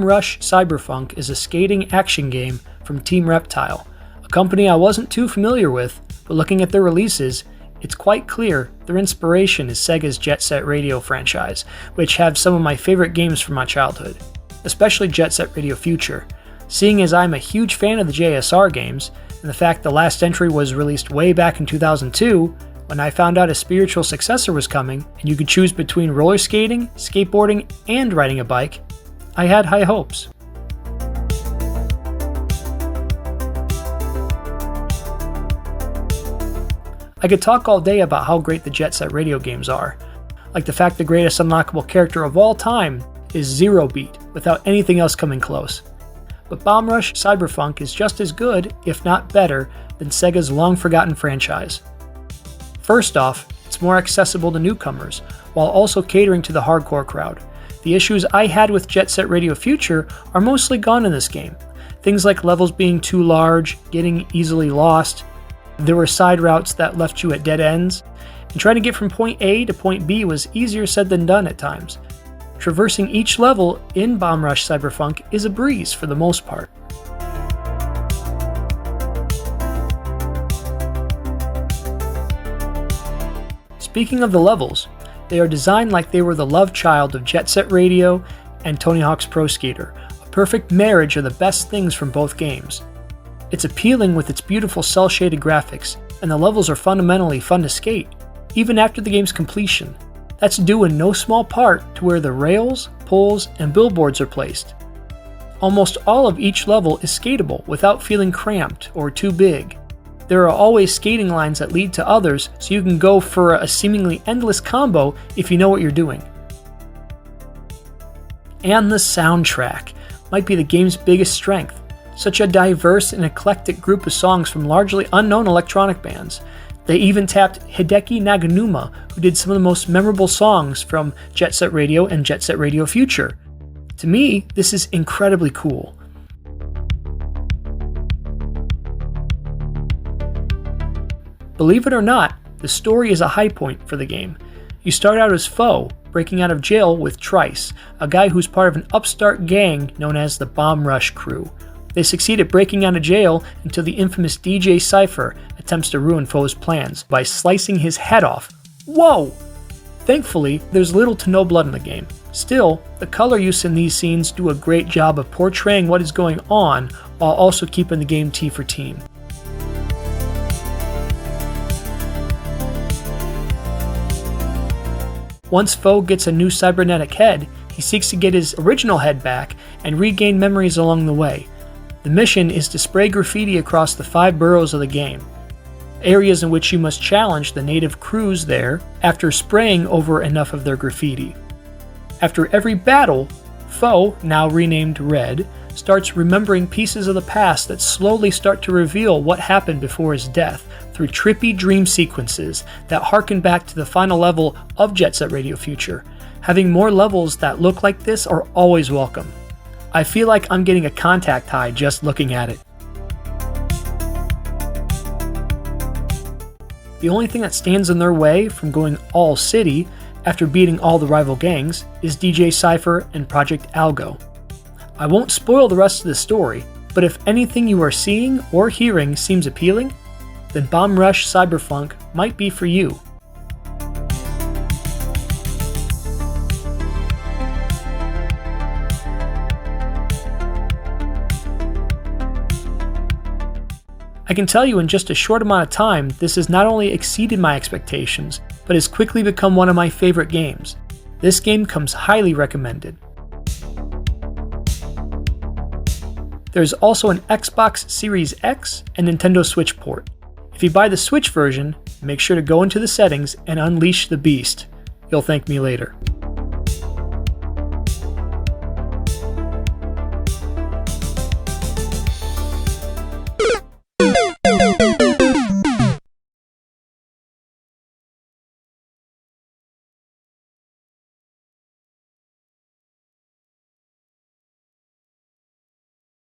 Rush Cyberfunk is a skating action game from Team Reptile, a company I wasn't too familiar with, but looking at their releases, it's quite clear their inspiration is Sega's Jet Set Radio franchise, which have some of my favorite games from my childhood, especially Jet Set Radio Future. Seeing as I'm a huge fan of the JSR games, and the fact the last entry was released way back in 2002, when I found out a spiritual successor was coming, and you could choose between roller skating, skateboarding, and riding a bike, I had high hopes. I could talk all day about how great the Jet Set Radio games are, like the fact the greatest unlockable character of all time is Zero Beat, without anything else coming close. But Bomb Rush Cyberfunk is just as good, if not better, than Sega's long-forgotten franchise. First off, it's more accessible to newcomers, while also catering to the hardcore crowd. The issues I had with Jet Set Radio Future are mostly gone in this game. Things like levels being too large, getting easily lost, there were side routes that left you at dead ends, and trying to get from point A to point B was easier said than done at times. Traversing each level in Bomb Rush Cyberfunk is a breeze for the most part. Speaking of the levels, they are designed like they were the love child of Jet Set Radio and Tony Hawk's Pro Skater, a perfect marriage of the best things from both games. It's appealing with its beautiful cel-shaded graphics, and the levels are fundamentally fun to skate, even after the game's completion. That's due in no small part to where the rails, poles, and billboards are placed. Almost all of each level is skatable without feeling cramped or too big. There are always skating lines that lead to others, so you can go for a seemingly endless combo if you know what you're doing. And the soundtrack might be the game's biggest strength. Such a diverse and eclectic group of songs from largely unknown electronic bands. They even tapped Hideki Naganuma, who did some of the most memorable songs from Jet Set Radio and Jet Set Radio Future. To me, this is incredibly cool. Believe it or not, the story is a high point for the game. You start out as Foe, breaking out of jail with Trice, a guy who's part of an upstart gang known as the Bomb Rush Crew. They succeed at breaking out of jail until the infamous DJ Cypher attempts to ruin Foe's plans by slicing his head off. Whoa! Thankfully, there's little to no blood in the game. Still, the color use in these scenes do a great job of portraying what is going on while also keeping the game T for teen. Once Foe gets a new cybernetic head, he seeks to get his original head back and regain memories along the way. The mission is to spray graffiti across the 5 boroughs of the game, areas in which you must challenge the native crews there after spraying over enough of their graffiti. After every battle, Foe, now renamed Red, starts remembering pieces of the past that slowly start to reveal what happened before his death through trippy dream sequences that harken back to the final level of Jet Set Radio Future. Having more levels that look like this are always welcome. I feel like I'm getting a contact high just looking at it. The only thing that stands in their way from going all city after beating all the rival gangs is DJ Cypher and Project Algo. I won't spoil the rest of the story, but if anything you are seeing or hearing seems appealing, then Bomb Rush Cyberfunk might be for you. I can tell you in just a short amount of time, this has not only exceeded my expectations, but has quickly become one of my favorite games. This game comes highly recommended. There's also an Xbox Series X and Nintendo Switch port. If you buy the Switch version, make sure to go into the settings and unleash the beast. You'll thank me later.